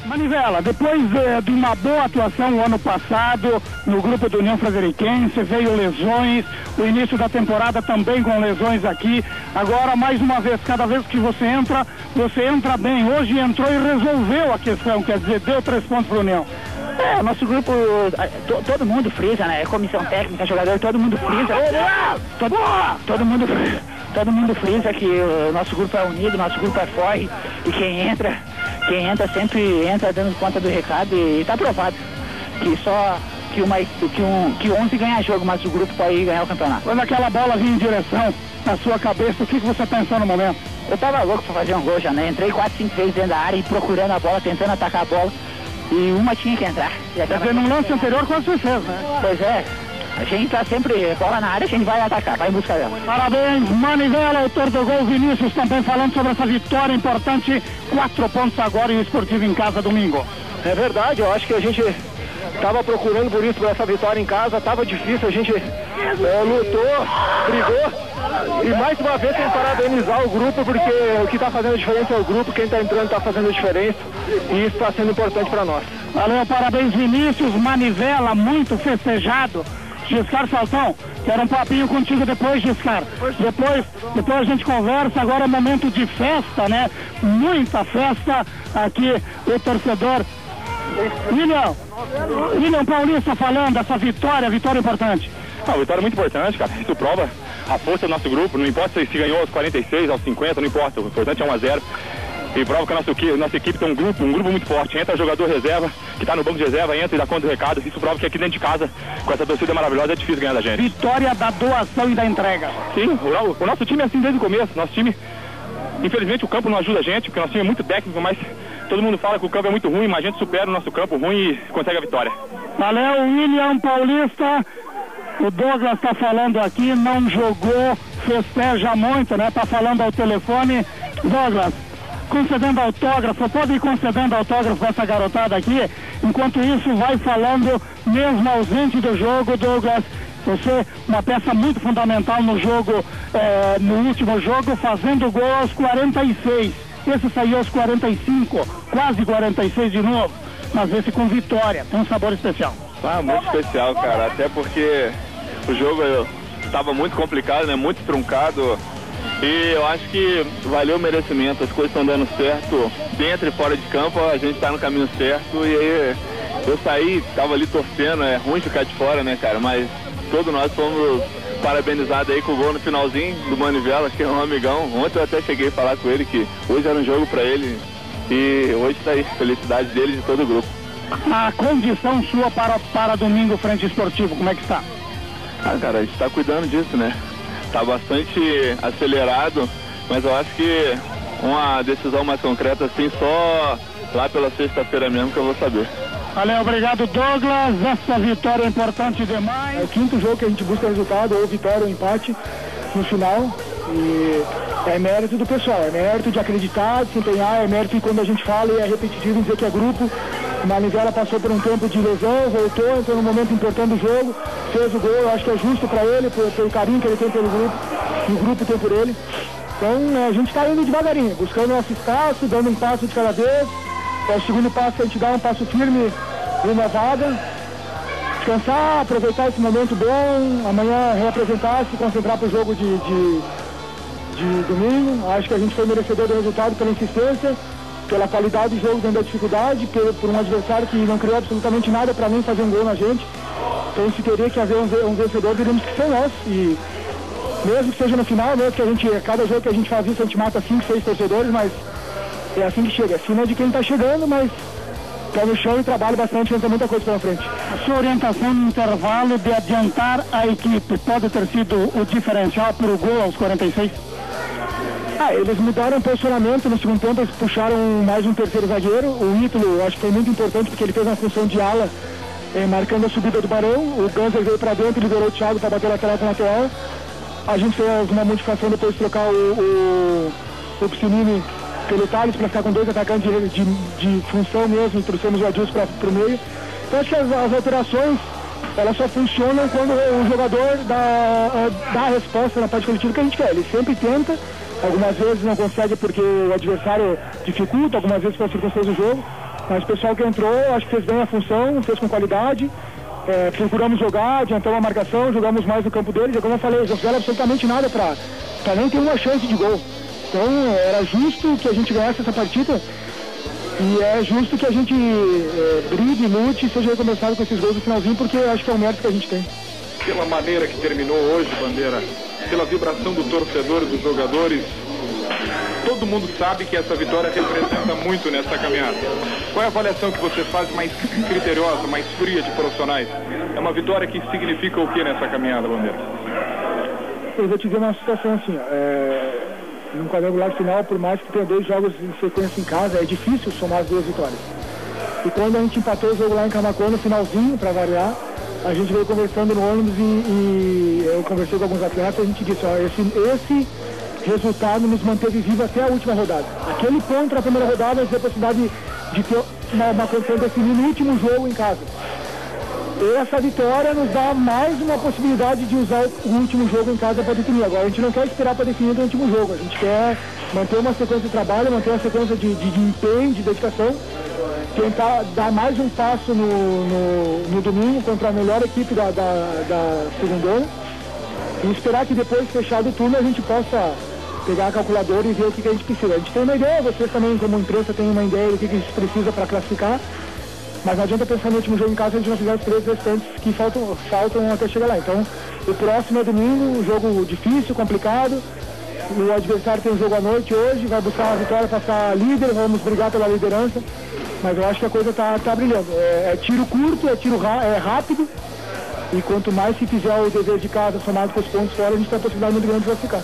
Manivela, depois de uma boa atuação no ano passado no grupo do União Frederiquense, veio lesões, o início da temporada também com lesões aqui. Agora, mais uma vez, cada vez que você entra bem. Hoje entrou e resolveu a questão, quer dizer, deu 3 pontos para o União. O nosso grupo, todo mundo frisa, né? Comissão técnica, jogador, todo mundo frisa. Todo mundo frisa que o nosso grupo é unido, o nosso grupo é forte e quem entra sempre entra dando conta do recado e tá provado que 11 ganha jogo, mas o grupo pode ganhar o campeonato. Quando aquela bola vinha em direção na sua cabeça, o que você pensou no momento? Eu tava louco pra fazer um gol já, né? Entrei 4, 5 vezes dentro da área e procurando a bola, tentando atacar a bola. E uma tinha que entrar. Quer dizer, num lance anterior quase você fez, né? Pois é. A gente tá sempre, bola na área, a gente vai atacar, vai em busca dela. Parabéns, Manivela, autor do gol. Vinícius também falando sobre essa vitória importante. 4 pontos agora e o Esportivo em casa domingo. É verdade, eu acho que a gente estava procurando por isso, por essa vitória em casa. Estava difícil, a gente lutou, brigou. E mais uma vez tem que parabenizar o grupo, porque o que está fazendo a diferença é o grupo, quem está entrando está fazendo a diferença. E isso está sendo importante para nós. Valeu, parabéns, Vinícius. Manivela, muito festejado. Giscar Saltão, quero um papinho contigo depois, Giscar. Depois a gente conversa, agora é momento de festa, né? Muita festa aqui, o torcedor. William Paulista falando dessa vitória importante. Uma vitória muito importante, cara. Isso prova a força do nosso grupo, não importa se ganhou aos 46, aos 50, não importa. O importante é 1-0. E prova que a nossa equipe tem um grupo muito forte. Entra jogador reserva, que está no banco de reserva, entra e dá conta do recado. Isso prova que aqui dentro de casa, com essa torcida maravilhosa, é difícil ganhar da gente. Vitória da doação e da entrega. Sim, o nosso time é assim desde o começo. Nosso time, infelizmente, o campo não ajuda a gente, porque o nosso time é muito técnico, mas todo mundo fala que o campo é muito ruim, mas a gente supera o nosso campo ruim e consegue a vitória. Valeu, William Paulista. O Douglas está falando aqui, não jogou, festeja muito, né? Tá falando ao telefone. Douglas, concedendo autógrafo, pode ir concedendo autógrafo com essa garotada aqui. Enquanto isso, vai falando, mesmo ausente do jogo, Douglas, você, uma peça muito fundamental no jogo, no último jogo, fazendo gol aos 46. Esse saiu aos 45, quase 46 de novo, mas esse com vitória, tem um sabor especial. Muito especial, cara, até porque o jogo estava muito complicado, né, muito truncado. E eu acho que valeu o merecimento, as coisas estão dando certo dentro e fora de campo, a gente está no caminho certo. E aí eu saí, tava ali torcendo, é ruim ficar de fora, né, cara, mas todos nós fomos parabenizados aí com o gol no finalzinho do Manivela, que é um amigão. Ontem eu até cheguei a falar com ele que hoje era um jogo para ele e hoje tá aí, felicidade dele e de todo o grupo. A condição sua para domingo frente esportivo, como é que está? Cara, a gente está cuidando disso, né? Tá bastante acelerado, mas eu acho que uma decisão mais concreta assim só lá pela sexta-feira mesmo que eu vou saber. Valeu, obrigado, Douglas. Essa vitória é importante demais. É o 5º jogo que a gente busca resultado, ou vitória ou empate no final. E é mérito do pessoal, é mérito de acreditar, de se empenhar, é mérito de quando a gente fala e é repetitivo dizer que é grupo. O Manivela passou por um tempo de lesão, voltou, entrou num momento importante do jogo, fez o gol, eu acho que é justo para ele, pelo carinho que ele tem pelo grupo, e o grupo tem por ele. Então a gente está indo devagarinho, buscando nosso espaço, dando um passo de cada vez. É o segundo passo que a gente dá, um passo firme e uma vaga. Descansar, aproveitar esse momento bom, amanhã reapresentar, se concentrar para o jogo de domingo. Acho que a gente foi merecedor do resultado pela insistência, pela qualidade do jogo dentro da dificuldade, por um adversário que não criou absolutamente nada para nem fazer um gol na gente. Então se teria que haver um vencedor, diríamos que foi nós. E mesmo que seja no final, mesmo que cada jogo que a gente faz isso, a gente mata 5, 6 torcedores, mas é assim que chega. Acima de quem está chegando, mas pé no chão e trabalha bastante, tem muita coisa pela frente. A sua orientação no intervalo de adiantar a equipe pode ter sido o diferencial para o gol aos 46? Eles mudaram o posicionamento no segundo tempo, eles puxaram mais um terceiro zagueiro. O Ítalo, acho que foi muito importante porque ele fez uma função de ala, marcando a subida do Barão. O Ganser veio para dentro, liberou o Thiago para bater lateral com lateral. A gente fez uma modificação depois de trocar o Piscinini pelo Thales para ficar com 2 atacantes de função mesmo, e trouxemos o Adilson para o meio. Então acho que as alterações, elas só funcionam quando o jogador dá a resposta na parte coletiva que a gente quer. Ele sempre tenta, algumas vezes não consegue porque o adversário dificulta, algumas vezes pela circunstância do jogo, Mas o pessoal que entrou, acho que fez bem a função, fez com qualidade. Procuramos jogar, adiantamos a marcação, jogamos mais no campo deles. E como eu falei, eles não fizeram absolutamente nada para nem ter uma chance de gol. Então era justo que a gente ganhasse essa partida. E é justo que a gente brigue, lute e seja recomeçado com esses gols no finalzinho, porque eu acho que é o mérito que a gente tem. Pela maneira que terminou hoje, Bandeira, pela vibração do torcedor, dos jogadores, todo mundo sabe que essa vitória representa muito nessa caminhada. Qual é a avaliação que você faz mais criteriosa, mais fria de profissionais? É uma vitória que significa o que nessa caminhada, Bandeira? Eu vou te dizer uma situação assim, num quadrangular final, por mais que tenha 2 jogos em sequência em casa, é difícil somar as 2 vitórias. E quando a gente empatou o jogo lá em Camaquã, no finalzinho, para variar, a gente veio conversando no ônibus e eu conversei com alguns atletas e a gente disse, ó, esse resultado nos manteve vivo até a última rodada. Aquele ponto na primeira rodada nos deu a possibilidade de ter uma condição de definir no último jogo em casa. Essa vitória nos dá mais uma possibilidade de usar o último jogo em casa para definir. Agora, a gente não quer esperar para definir no último jogo. A gente quer manter uma sequência de trabalho, manter uma sequência de empenho, de dedicação. Tentar dar mais um passo no domingo contra a melhor equipe da segunda. E esperar que depois, fechado o turno, a gente possa pegar a calculadora e ver o que a gente precisa. A gente tem uma ideia, vocês também, como imprensa, tem uma ideia do que a gente precisa para classificar. Mas não adianta pensar no último jogo em casa se a gente não fizer os 3 restantes que faltam até chegar lá. Então, o próximo é domingo, um jogo difícil, complicado. O adversário tem um jogo à noite hoje, vai buscar uma vitória, passar líder, vamos brigar pela liderança. Mas eu acho que a coisa tá brilhando. É tiro curto, é tiro rápido. E quanto mais se fizer o dever de casa somado com os pontos fora, a gente tem a possibilidade muito grande de classificar.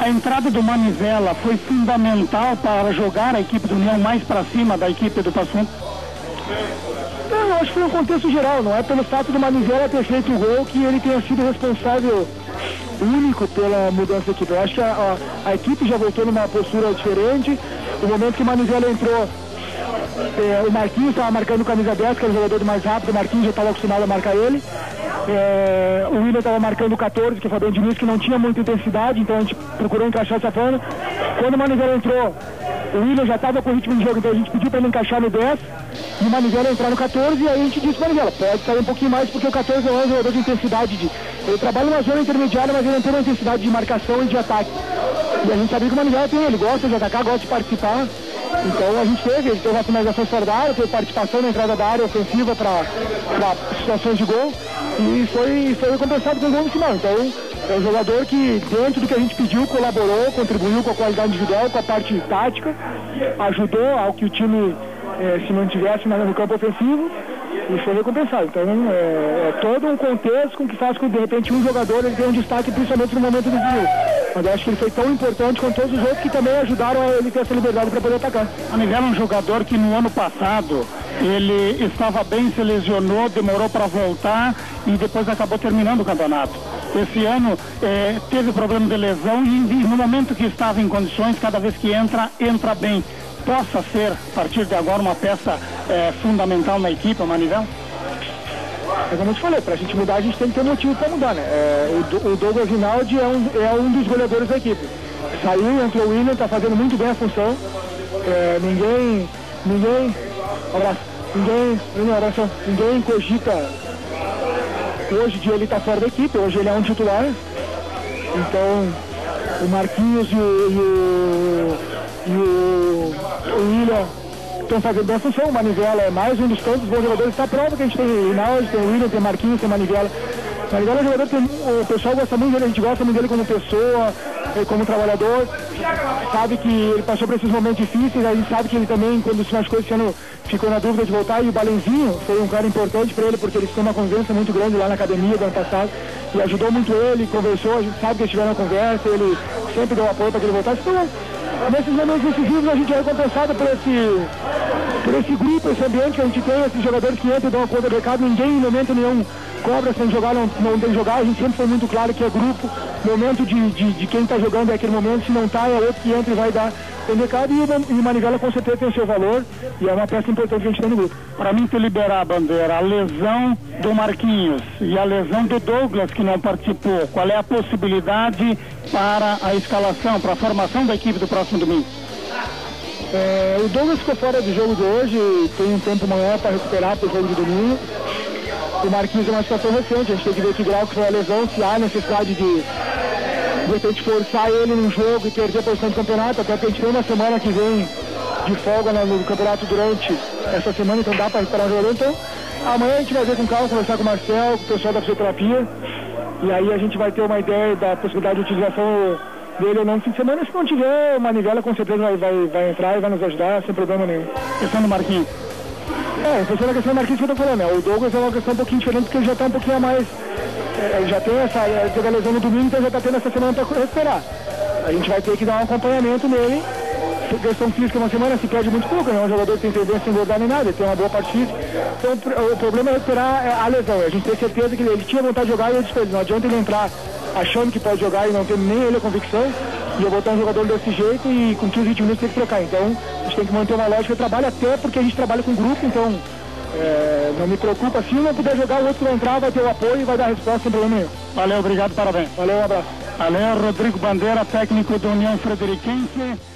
A entrada do Manivela foi fundamental para jogar a equipe do União mais para cima da equipe do Passo Fundo? Eu acho que foi um contexto geral, não é pelo fato do Manivela ter feito o gol que ele tenha sido responsável único pela mudança da equipe. Eu acho que a equipe já voltou numa postura diferente. No momento que o Manivela entrou, o Marquinhos estava marcando o camisa 10, que era o jogador mais rápido, o Marquinhos já estava acostumado a marcar ele. O Willian estava marcando o 14, que foi o Fabiano Diniz, que não tinha muita intensidade, então a gente procurou encaixar essa forma. Quando o Manivela entrou, o Willian já estava com o ritmo de jogo, então a gente pediu para ele encaixar no 10 e o Manivela entrar no 14, e aí a gente disse para o Manivela, pode sair um pouquinho mais, porque o 14 é um jogador de intensidade. Ele trabalha numa zona intermediária, mas ele não tem uma intensidade de marcação e de ataque. E a gente sabia que o Manivela tem, ele gosta de atacar, gosta de participar. Então a gente ele teve uma finalização fora da área, teve participação na entrada da área ofensiva para situações de gol e foi compensado com o gol no final. Então é um jogador que, dentro do que a gente pediu, colaborou, contribuiu com a qualidade individual, com a parte tática, ajudou ao que o time se mantivesse no campo ofensivo e foi recompensado. Então é todo um contexto que faz com que, de repente, um jogador ele tenha um destaque, principalmente no momento decisivo. Mas eu acho que ele foi tão importante quanto todos os outros que também ajudaram a ele ter essa liberdade para poder atacar. Manivela é um jogador que no ano passado ele estava bem, se lesionou, demorou para voltar e depois acabou terminando o campeonato. Esse ano teve problema de lesão e no momento que estava em condições, cada vez que entra bem. Possa ser, a partir de agora, uma peça fundamental na equipe, o Manivela? Como eu te falei, para a gente mudar, a gente tem que ter motivo para mudar, né? O Douglas Rinaldi é um dos goleadores da equipe. Saiu, entrou o Willian, está fazendo muito bem a função. Ninguém cogita hoje de ele estar fora da equipe, hoje ele é um titular. Então, o Marquinhos e o Willian estão fazendo bem a função. O Manivela é mais um dos tantos bons jogadores. Está a prova que a gente tem o Rinaldi, tem o Willian, tem o Marquinhos, tem o Manivela. O Manivela é um jogador que o pessoal gosta muito dele, a gente gosta muito dele como pessoa, como trabalhador. Sabe que ele passou por esses momentos difíceis, a gente sabe que ele também, quando se machucou esse ano, ficou na dúvida de voltar. E o Balenzinho foi um cara importante para ele, porque eles têm uma convivência muito grande lá na academia do ano passado. E ajudou muito ele, conversou, a gente sabe que eles tiveram uma conversa, ele sempre deu apoio para que ele voltasse. Então, nesses momentos decisivos a gente é recompensado por esse grupo, esse ambiente que a gente tem, esses jogadores que entram e dão uma conta do recado. Ninguém em momento nenhum cobra sem jogar, não tem que jogar. A gente sempre foi muito claro que é grupo, momento de quem está jogando é aquele momento, se não está é outro que entra e vai dar o recado. E o Manivela com certeza tem o seu valor e é uma peça importante que a gente tem no grupo. Para mim, te liberar a bandeira, a lesão do Marquinhos e a lesão do Douglas, que não participou, qual é a possibilidade para a escalação, para a formação da equipe do próximo domingo? O Douglas ficou fora do jogo de hoje, tem um tempo maior para recuperar para o jogo de domingo. O Marquinhos é uma situação recente, a gente tem que ver que grau que foi a lesão, se há necessidade de repente forçar ele num jogo e perder a posição do campeonato, até porque a gente tem uma semana que vem de folga no campeonato durante essa semana, então dá para recuperar o jogador. Então amanhã a gente vai ver com calma, conversar com o Marcel, com o pessoal da fisioterapia, e aí a gente vai ter uma ideia da possibilidade de utilização dele ou não no fim de semana. Se não tiver, o Manivela com certeza vai entrar e vai nos ajudar sem problema nenhum. Questão do Marquinhos. Em função da questão do Marquinhos que eu tô falando, né? O Douglas é uma questão um pouquinho diferente porque ele já tá um pouquinho a mais. Ele já tem teve a lesão no domingo, então já tá tendo essa semana para recuperar. A gente vai ter que dar um acompanhamento nele. Questão física, uma semana se perde muito pouco, né? Um jogador que tem tendência a engordar nem nada, ele tem uma boa parte física. Então o problema é recuperar a lesão. A gente tem certeza que ele tinha vontade de jogar e ele despediu. Não adianta ele entrar achando que pode jogar e não ter nem ele a convicção. E eu botar um jogador desse jeito e com 15, 20 minutos tem que trocar. Então a gente tem que manter uma lógica de trabalho, até porque a gente trabalha com grupo, então não me preocupa. Se não puder jogar, o outro vai entrar, vai ter o apoio e vai dar a resposta sem problema nenhum. Valeu, obrigado, parabéns. Valeu, um abraço. Valeu, Rodrigo Bandeira, técnico do União Frederiquense.